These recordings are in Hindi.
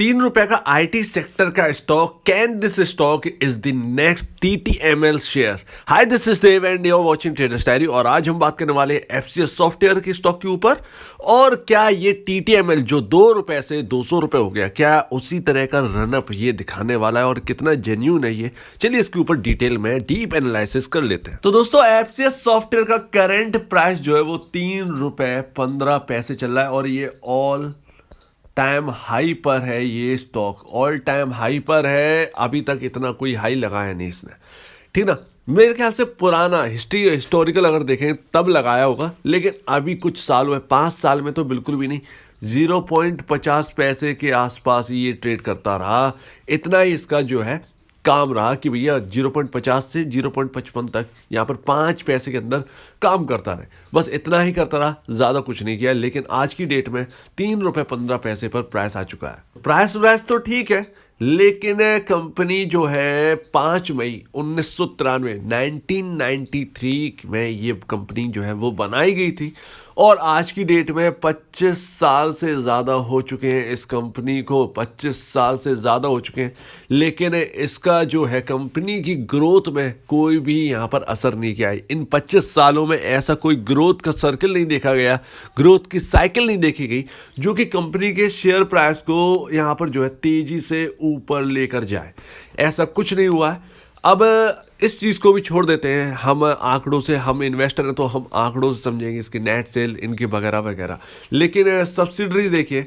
₹3 का आईटी सेक्टर का stock. Can this stock is the next TTML share? Hi, this is Dev and you are watching Traders Diary. और आज हम बात करने वाले हैं एफसीएस सॉफ्टवेयर की स्टॉक के ऊपर। और क्या ये टीटीएमएल जो ₹2 से ₹200 हो गया, क्या उसी तरह का रनअप ये दिखाने वाला है और कितना जेन्यून है ये? चलिए इसके ऊपर डिटेल में डीप एनालिसिस कर लेते हैं। तो दोस्तों, एफसीएस सॉफ्टवेयर का करंट प्राइस जो है वो ₹3.15 चल रहा है और ये ऑल टाइम हाई पर है। ये स्टॉक ऑल टाइम हाई पर है। अभी तक इतना कोई हाई लगाया नहीं इसने, ठीक ना। मेरे ख्याल से पुराना हिस्टोरिकल अगर देखें तब लगाया होगा, लेकिन अभी कुछ साल हुए, 5 साल में तो बिल्कुल भी नहीं। 0.50 के आसपास ये ट्रेड करता रहा। इतना ही इसका जो है काम रहा कि भैया 0.50 से 0.55 तक यहाँ पर 5 पैसे के अंदर काम करता रहे। बस इतना ही करता रहा, ज़्यादा कुछ नहीं किया। लेकिन आज की डेट में ₹3.15 पर प्राइस आ चुका है। प्राइस तो ठीक है, लेकिन कंपनी जो है 5 मई 1993 में ये कंपनी जो है वो बनाई गई थी और आज की डेट में 25 साल से ज़्यादा हो चुके हैं इस कंपनी को। 25 साल से ज़्यादा हो चुके हैं, लेकिन इसका जो है कंपनी की ग्रोथ में कोई भी यहाँ पर असर नहीं किया है। इन 25 सालों में ऐसा कोई ग्रोथ का सर्कल नहीं देखा गया, ग्रोथ की साइकिल नहीं देखी गई जो कि कंपनी के शेयर प्राइस को यहाँ पर जो है तेज़ी से ऊपर लेकर जाए। ऐसा कुछ नहीं हुआ है। अब इस चीज़ को भी छोड़ देते हैं, हम आंकड़ों से, हम इन्वेस्टर हैं तो हम आंकड़ों से समझेंगे इसकी नेट सेल, इनकी वगैरह वगैरह। लेकिन सब्सिडरी देखिए,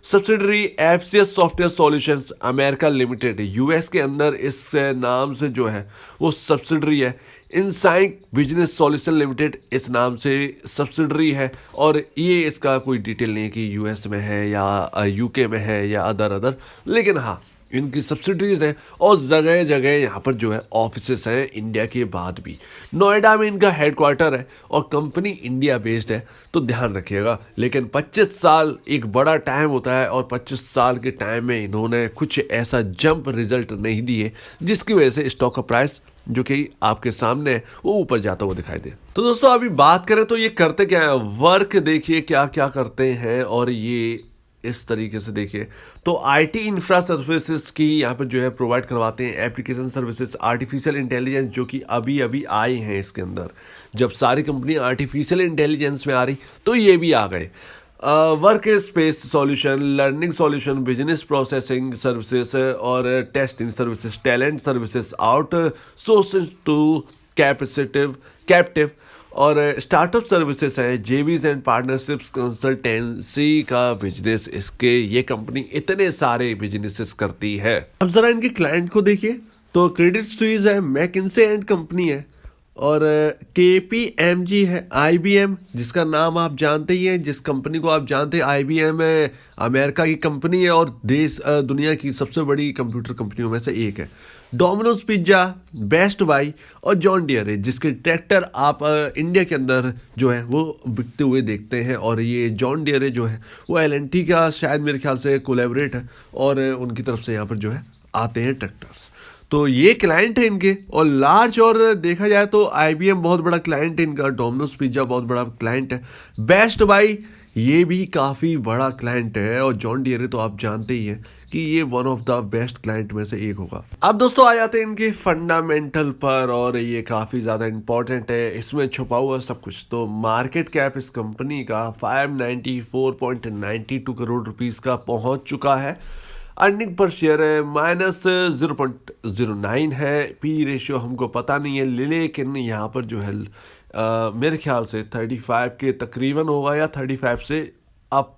subsidiary FCS software solutions America limited, US के अंदर इस नाम से जो है वो सब्सिडरी है। इनसाइंक बिजनेस सॉल्यूशन लिमिटेड इस नाम से सब्सिडरी है। और ये इसका कोई डिटेल नहीं है कि यूएस में है या यूके में है या अदर, लेकिन हाँ, इनकी सब्सिडरीज हैं और जगह जगह यहाँ पर जो है ऑफिसेस हैं, इंडिया के बाद भी। नोएडा में इनका हेडक्वार्टर है और कंपनी इंडिया बेस्ड है, तो ध्यान रखिएगा। लेकिन 25 साल एक बड़ा टाइम होता है और 25 साल के टाइम में इन्होंने कुछ ऐसा जंप रिजल्ट नहीं दिए जिसकी वजह से स्टॉक का प्राइस जो कि आपके सामने है वो ऊपर जाता हुआ दिखाई दे। तो दोस्तों, अभी बात करें तो ये करते क्या है, वर्क देखिए क्या क्या करते हैं। और ये इस तरीके से देखिए तो आईटी इंफ्रा सर्विसेज की यहाँ पर जो है प्रोवाइड करवाते हैं। एप्लीकेशन सर्विसेज, आर्टिफिशियल इंटेलिजेंस जो कि अभी अभी आए हैं इसके अंदर। जब सारी कंपनी आर्टिफिशियल इंटेलिजेंस में आ रही तो ये भी आ गए। Work space solution, learning solution, business processing services और testing services, talent services, out sourcing to captive और स्टार्टअप सर्विसेज हैं। जेवीज एंड पार्टनरशिप्स कंसल्टेंसी का बिजनेस, इसके ये कंपनी इतने सारे बिजनेसेस करती है। अब जरा इनके क्लाइंट को देखिए तो क्रेडिट स्विस है, मैकिन्से एंड कंपनी है और केपीएमजी है, आईबीएम जिसका नाम आप जानते ही हैं, जिस कंपनी को आप जानते हैं। आईबीएम अमेरिका की कंपनी है और दुनिया की सबसे बड़ी कंप्यूटर कंपनियों में से एक है। डोमिनोज पिज्जा, बेस्ट बाई और जॉन डियर है, जिसके ट्रैक्टर आप इंडिया के अंदर जो है वो बिकते हुए देखते हैं। और ये जॉन डियर जो है वो एलएनटी का शायद मेरे ख्याल से कोलैबोरेट है और उनकी तरफ से यहाँ पर जो है आते हैं ट्रैक्टर्स। तो ये क्लाइंट है इनके और लार्ज। और देखा जाए तो आईबीएम बहुत बड़ा क्लाइंट है इनका, डोमिनोज पिज्जा बहुत बड़ा क्लाइंट है, बेस्ट बाई ये भी काफ़ी बड़ा क्लाइंट है और जॉन डियर तो आप जानते ही हैं कि ये one of the best client में से एक होगा। अब दोस्तों आ जाते हैं इनके फंडामेंटल पर और ये काफ़ी ज़्यादा इंपॉर्टेंट है, इसमें छुपा हुआ सब कुछ। तो मार्केट कैप इस कंपनी का 594.92 करोड़ रुपीस का पहुंच चुका है। अर्निंग पर शेयर है -0.09 है। पी रेशियो हमको पता नहीं है, लेकिन यहाँ पर जो है मेरे ख्याल से 35 के तकरीबन होगा या 35 से अप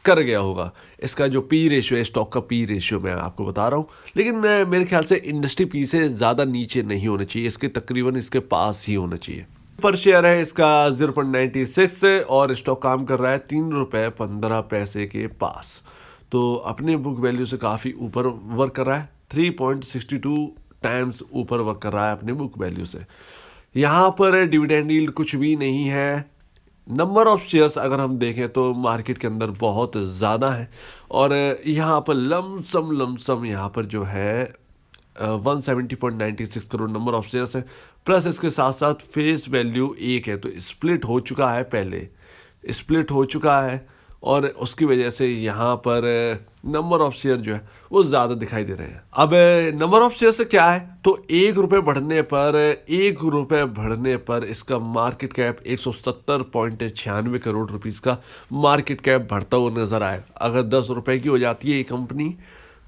कर गया होगा। इसका जो पी रेशियो है, स्टॉक का पी रेशियो मैं आपको बता रहा हूँ, लेकिन मेरे ख्याल से इंडस्ट्री पी से ज़्यादा नीचे नहीं होना चाहिए, इसके तकरीबन इसके पास ही होना चाहिए। पर शेयर है इसका 0.96 और स्टॉक काम कर रहा है ₹3.15 के पास। तो अपने बुक वैल्यू से काफ़ी ऊपर वर्क कर रहा है, 3.62 टाइम्स ऊपर वर्क कर रहा है अपने बुक वैल्यू से। यहाँ पर डिविडेंड यील्ड कुछ भी नहीं है। नंबर ऑफ शेयर्स अगर हम देखें तो मार्केट के अंदर बहुत ज़्यादा है और यहाँ पर लमसम यहाँ पर जो है 170.96 करोड़ नंबर ऑफ शेयर्स है। प्लस इसके साथ साथ फेस वैल्यू 1 है, तो स्प्लिट हो चुका है, पहले स्प्लिट हो चुका है और उसकी वजह से यहाँ पर नंबर ऑफ शेयर जो है वो ज़्यादा दिखाई दे रहे हैं। अब नंबर ऑफ शेयर से क्या है, तो एक रुपये बढ़ने पर इसका मार्केट कैप 170.96 करोड़ रुपीस का मार्केट कैप बढ़ता हुआ नजर आए। अगर 10 रुपए की हो जाती है ये कंपनी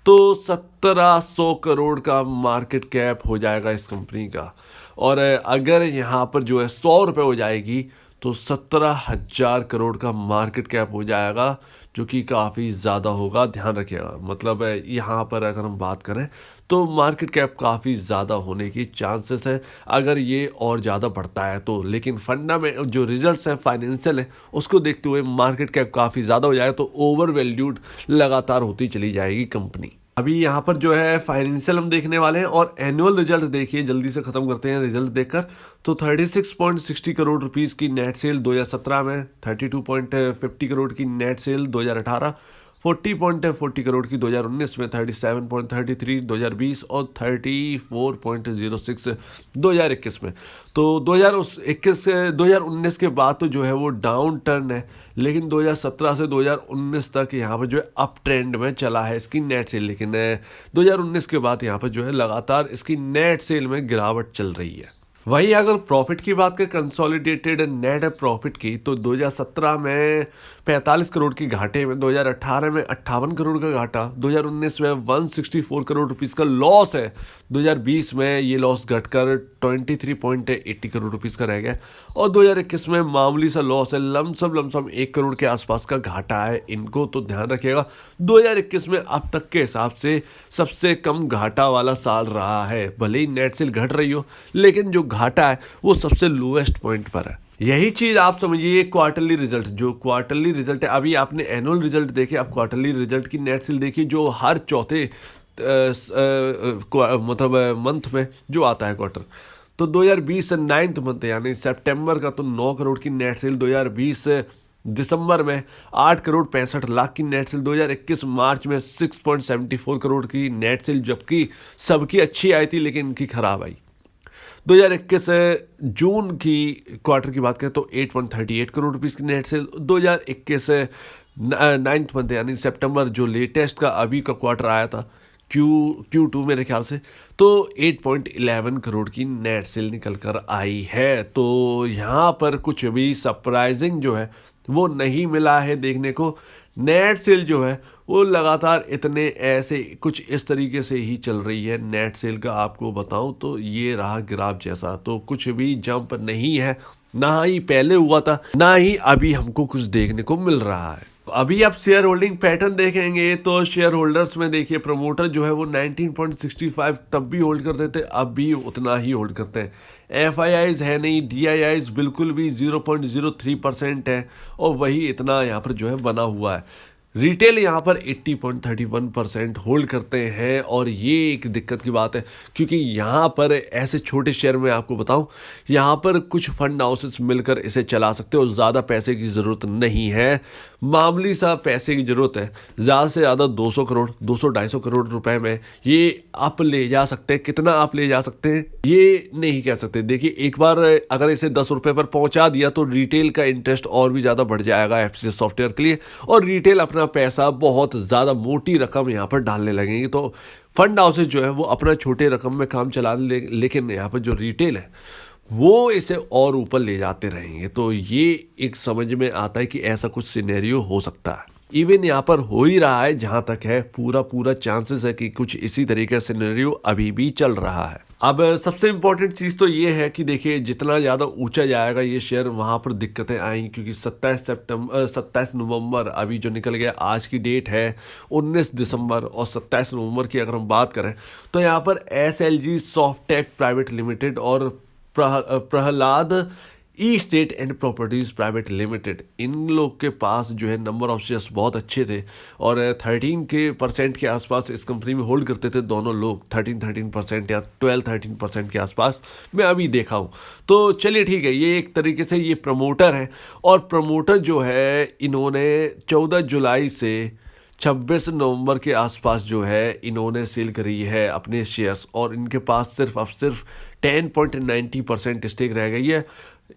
तो 1700 करोड़ का मार्केट कैप हो जाएगा इस कंपनी का। और अगर यहाँ पर जो है 100 रुपये हो जाएगी तो 17,000 करोड़ का मार्केट कैप हो जाएगा, जो कि काफ़ी ज़्यादा होगा। ध्यान रखिएगा, मतलब यहाँ पर अगर हम बात करें तो मार्केट कैप काफ़ी ज़्यादा होने की चांसेस हैं अगर ये और ज़्यादा बढ़ता है तो। लेकिन फंडा में जो रिजल्ट्स हैं फाइनेंशियल है उसको देखते हुए मार्केट कैप काफ़ी ज़्यादा हो जाएगा तो ओवर वैल्यूड लगातार होती चली जाएगी कंपनी। अभी यहाँ पर जो है फाइनेंशियल हम देखने वाले हैं और एनुअल रिजल्ट देखिए, जल्दी से ख़त्म करते हैं रिजल्ट देखकर। तो 36.60 करोड़ रुपीस की नेट सेल 2017 में, 32.50 करोड़ की नेट सेल 2018, 40.40 करोड़ की 2019 में, 37.33 2020 और 34.06 2021 में। तो 2019 के बाद तो जो है वो डाउन टर्न है, लेकिन 2017 से 2019 तक यहाँ पर जो है अप ट्रेंड में चला है इसकी नेट सेल। लेकिन 2019 के बाद यहाँ पर जो है लगातार इसकी नेट सेल में गिरावट चल रही है। वही अगर प्रॉफिट की बात करें, कंसोलिडेटेड नेट प्रॉफिट की, तो 2017 में 45 करोड़ की घाटे में, 2018 में 58 करोड़ का घाटा, 2019 में 164 करोड़ रुपीस का लॉस है, 2020 में ये लॉस घटकर 23.80 करोड़ रुपीस का रह गया और 2021 में मामूली सा लॉस है, लमसम 1 करोड़ के आसपास का घाटा है इनको। तो ध्यान रखिएगा 2021 में अब तक के हिसाब से सबसे कम घाटा वाला साल रहा है। भले ही नेट सेल घट रही हो लेकिन जो घाटा है वो सबसे लोएस्ट पॉइंट पर है। यही चीज आप समझिए क्वार्टरली रिजल्ट, जो क्वार्टरली रिजल्ट है, अभी आपने एनुअल रिजल्ट देखे, आप क्वार्टरली रिजल्ट की नेट सेल देखिए जो हर चौथे मतलब मंथ में जो आता है क्वार्टर। तो 2020 से 9th मंथ यानी सितंबर का तो 9 करोड़ की नेट सेल, 2020 दिसंबर में 8 करोड़ 65 लाख की नेट सेल, 2021 मार्च में 6.74 करोड़ की नेट सेल, जबकि सबकी अच्छी आई थी लेकिन इनकी खराब आई। 2021 जून की क्वार्टर की बात करें तो 8.38 करोड़ रुपीस की नेट सेल, 2021 9th मंथ यानी सितंबर जो लेटेस्ट का अभी का क्वार्टर आया था Q2 मेरे ख्याल से, तो 8.11 करोड़ की नेट सेल निकल कर आई है। तो यहाँ पर कुछ भी सरप्राइजिंग जो है वो नहीं मिला है देखने को। नेट सेल जो है वो लगातार इतने ऐसे कुछ इस तरीके से ही चल रही है। नेट सेल का आपको बताऊं तो ये रहा ग्राफ जैसा, तो कुछ भी जंप नहीं है, ना ही पहले हुआ था ना ही अभी हमको कुछ देखने को मिल रहा है। अभी आप शेयर होल्डिंग पैटर्न देखेंगे तो शेयर होल्डर्स में देखिए प्रमोटर जो है वो 19.65 तब भी होल्ड करते थे, अब भी उतना ही होल्ड करते हैं। FIIs है नहीं, DIIs बिल्कुल भी 0.03% है और वही इतना यहाँ पर जो है बना हुआ है। रिटेल यहाँ पर 80.31% होल्ड करते हैं और ये एक दिक्कत की बात है क्योंकि यहाँ पर ऐसे छोटे शेयर में आपको बताऊँ, यहाँ पर कुछ फंड हाउसेस मिलकर इसे चला सकते हो। ज़्यादा पैसे की ज़रूरत नहीं है, मामूली सा पैसे की ज़रूरत है। ज़्यादा से ज़्यादा 200 करोड़ 200-250 करोड़ रुपए में ये आप ले जा सकते हैं। कितना आप ले जा सकते हैं ये नहीं कह सकते। देखिए एक बार अगर इसे 10 रुपये पर पहुँचा दिया तो रिटेल का इंटरेस्ट और भी ज़्यादा बढ़ जाएगा FCL सॉफ्टवेयर के लिए और रिटेल अपना पैसा बहुत ज़्यादा मोटी रकम यहाँ पर डालने लगेंगे। तो फंड हाउसेस जो है वो अपना छोटे रकम में काम चला लेकिन यहाँ पर जो रिटेल है वो इसे और ऊपर ले जाते रहेंगे। तो ये एक समझ में आता है कि ऐसा कुछ सिनेरियो हो सकता है। इवन यहाँ पर हो ही रहा है, जहाँ तक है पूरा चांसेस है कि कुछ इसी तरीके का सिनेरियो अभी भी चल रहा है। अब सबसे इम्पोर्टेंट चीज़ तो ये है कि देखिए जितना ज़्यादा ऊंचा जाएगा ये शेयर वहाँ पर दिक्कतें आएंगी क्योंकि 27 नवंबर अभी जो निकल गया, आज की डेट है 19 दिसंबर और 27 नवंबर की अगर हम बात करें तो यहाँ पर SLG सॉफ्टेक प्राइवेट लिमिटेड और Prahlad estate and properties private limited, इन लोग के पास जो है नंबर ऑफ शेयर्स बहुत अच्छे थे और 13% के आसपास इस कंपनी में होल्ड करते थे दोनों लोग। 13% या 12-13% के आसपास मैं अभी देखा हूँ। तो चलिए ठीक है, ये एक तरीके से ये प्रमोटर है और प्रमोटर जो है इन्होंने 14 जुलाई से 26 नवंबर के आसपास जो है इन्होंने सेल करी है अपने शेयर्स और इनके पास सिर्फ 10.90% स्टेक रह गई है।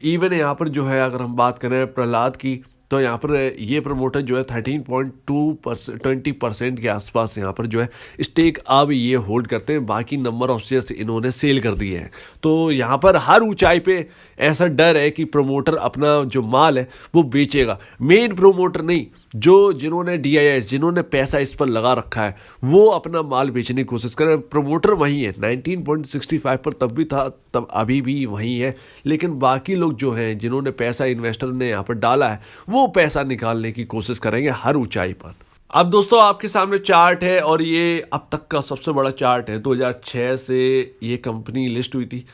इवन यहाँ पर जो है अगर हम बात करें प्रहलाद की तो यहाँ पर ये प्रमोटर जो है 13.20% के आसपास यहाँ पर जो है स्टेक अब ये होल्ड करते हैं। बाकी नंबर ऑफ शेयर्स इन्होंने सेल कर दिए हैं। तो यहाँ पर हर ऊंचाई पे ऐसा डर है कि प्रमोटर अपना जो माल है वो बेचेगा। मेन प्रमोटर नहीं, जो जिन्होंने DIS, जिन्होंने पैसा इस पर लगा रखा है, वो अपना माल बेचने की कोशिश कर रहे हैं। प्रमोटर वही है, 19.65 पर तब भी था, तब अभी भी वही है। लेकिन बाकी लोग जो हैं, जिन्होंने पैसा इन्वेस्टर ने यहाँ पर डाला है, वो पैसा निकालने की कोशिश करेंगे हर ऊंचाई पर। अब दोस्तों आपके सामने चार्ट है और ये अब तक का सबसे बड़ा चार्ट है। 2006 से ये कंपनी लिस्ट हुई थी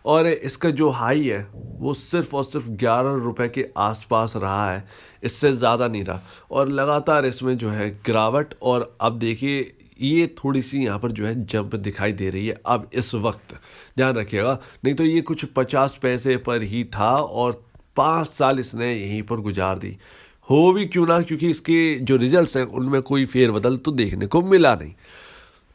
और इसका जो हाई है वो सिर्फ और सिर्फ 11 रुपए के आसपास रहा है, इससे ज़्यादा नहीं रहा। और लगातार इसमें जो है गिरावट, और अब देखिए ये थोड़ी सी यहाँ पर जो है जंप दिखाई दे रही है अब इस वक्त, ध्यान रखिएगा। नहीं तो ये कुछ 50 पैसे पर ही था और 5 साल इसने यहीं पर गुजार दी। हो भी क्यों ना, क्योंकि इसके जो रिजल्ट्स हैं उनमें कोई फेरबदल तो देखने को मिला नहीं।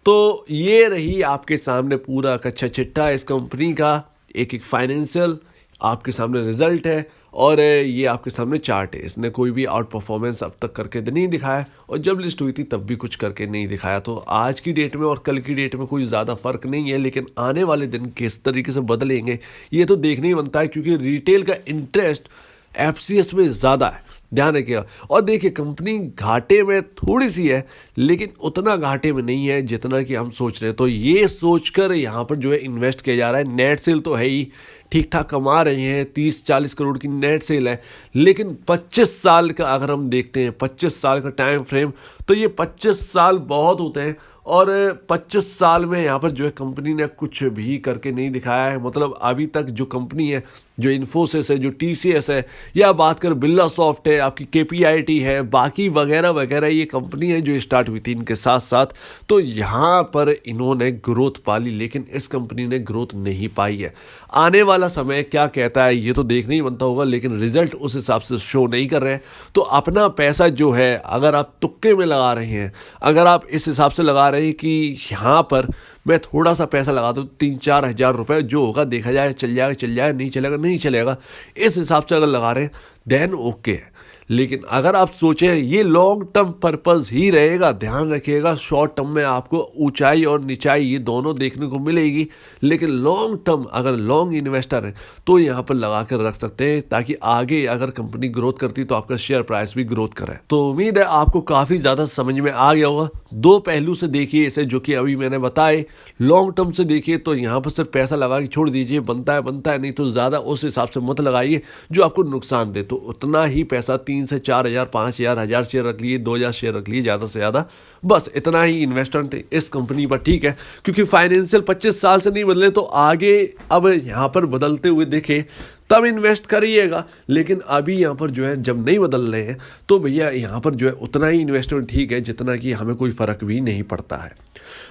तो ये रही आपके सामने पूरा कच्चा चिट्ठा इस कंपनी का, एक एक फाइनेंशियल आपके सामने रिजल्ट है और ये आपके सामने चार्ट है। इसने कोई भी आउट परफॉर्मेंस अब तक करके नहीं दिखाया और जब लिस्ट हुई थी तब भी कुछ करके नहीं दिखाया। तो आज की डेट में और कल की डेट में कोई ज़्यादा फर्क नहीं है, लेकिन आने वाले दिन किस तरीके से बदलेंगे ये तो देखने ही बनता है, क्योंकि रिटेल का इंटरेस्ट FCS में ज़्यादा है, ध्यान रखिएगा। और देखिए कंपनी घाटे में थोड़ी सी है, लेकिन उतना घाटे में नहीं है जितना कि हम सोच रहे हैं। तो ये सोचकर यहाँ पर जो है इन्वेस्ट किया जा रहा है। नेट सेल तो है ही, ठीक ठाक कमा रहे हैं, 30-40 करोड़ की नेट सेल है। लेकिन 25 साल का अगर हम देखते हैं, 25 साल का टाइम फ्रेम, तो ये 25 साल बहुत होते हैं। और 25 साल में यहाँ पर जो है कंपनी ने कुछ भी करके नहीं दिखाया है। मतलब अभी तक जो कंपनी है, जो इन्फोसिस है, जो TCS है, या बात कर बिरला सॉफ्ट है, आपकी KPIT है, बाकी वगैरह वगैरह, ये कंपनी है जो स्टार्ट हुई थी इनके साथ साथ। तो यहाँ पर इन्होंने ग्रोथ पाली, लेकिन इस कंपनी ने ग्रोथ नहीं पाई है। आने वाला समय क्या कहता है ये तो देखना ही बनता होगा, लेकिन रिजल्ट उस हिसाब से शो नहीं कर रहे हैं। तो अपना पैसा जो है, अगर आप तुक्के में लगा रहे हैं, अगर आप इस हिसाब से लगा रहे हैं कि यहाँ पर मैं थोड़ा सा पैसा लगा दूँ, 3-4 हज़ार रुपये, जो होगा देखा जाए, चल जाएगा चल जाएगा, नहीं चलेगा नहीं चलेगा, इस हिसाब से अगर लगा रहे हैं देन ओके है। लेकिन अगर आप सोचें ये लॉन्ग टर्म पर्पस ही रहेगा, ध्यान रखिएगा, शॉर्ट टर्म में आपको ऊंचाई और निचाई ये दोनों देखने को मिलेगी, लेकिन लॉन्ग टर्म अगर लॉन्ग इन्वेस्टर है तो यहाँ पर लगा कर रख सकते हैं, ताकि आगे अगर कंपनी ग्रोथ करती तो आपका शेयर प्राइस भी ग्रोथ करे। तो उम्मीद है आपको काफ़ी ज़्यादा समझ में आ गया होगा। दो पहलू से देखिए इसे, जो कि अभी मैंने बताए। लॉन्ग टर्म से देखिए तो यहाँ पर सिर्फ पैसा लगा के छोड़ दीजिए, बनता है, नहीं तो ज़्यादा उस हिसाब से मत लगाइए जो आपको नुकसान दे। तो उतना ही पैसा 3 से 4 हज़ार, 5 हज़ार, 1000 शेयर रख लिए, 2000 शेयर रख लिए, ज़्यादा से ज़्यादा, बस इतना ही इन्वेस्टमेंट इस कंपनी पर ठीक है। क्योंकि फाइनेंशियल 25 साल से नहीं बदले तो आगे अब यहाँ पर बदलते हुए देखे तब इन्वेस्ट करिएगा। लेकिन अभी यहाँ पर जो है जब नहीं बदल रहे हैं तो भैया यहाँ पर जो है उतना ही इन्वेस्टमेंट ठीक है जितना कि हमें कोई फ़र्क भी नहीं पड़ता है।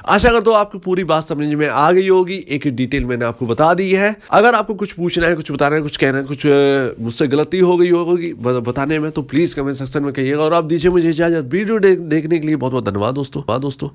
आशा करता हूँ आपको पूरी बात समझ में आ गई होगी। एक डिटेल मैंने आपको बता दी है। अगर आपको कुछ पूछना है, कुछ बताना है, कुछ कहना है, कुछ मुझसे गलती हो गई होगी बताने में, तो प्लीज़ कमेंट सेक्शन में कहिएगा। और आप दीजिए मुझे इजाज़त। वीडियो देखने के लिए बहुत बहुत धन्यवाद दोस्तों।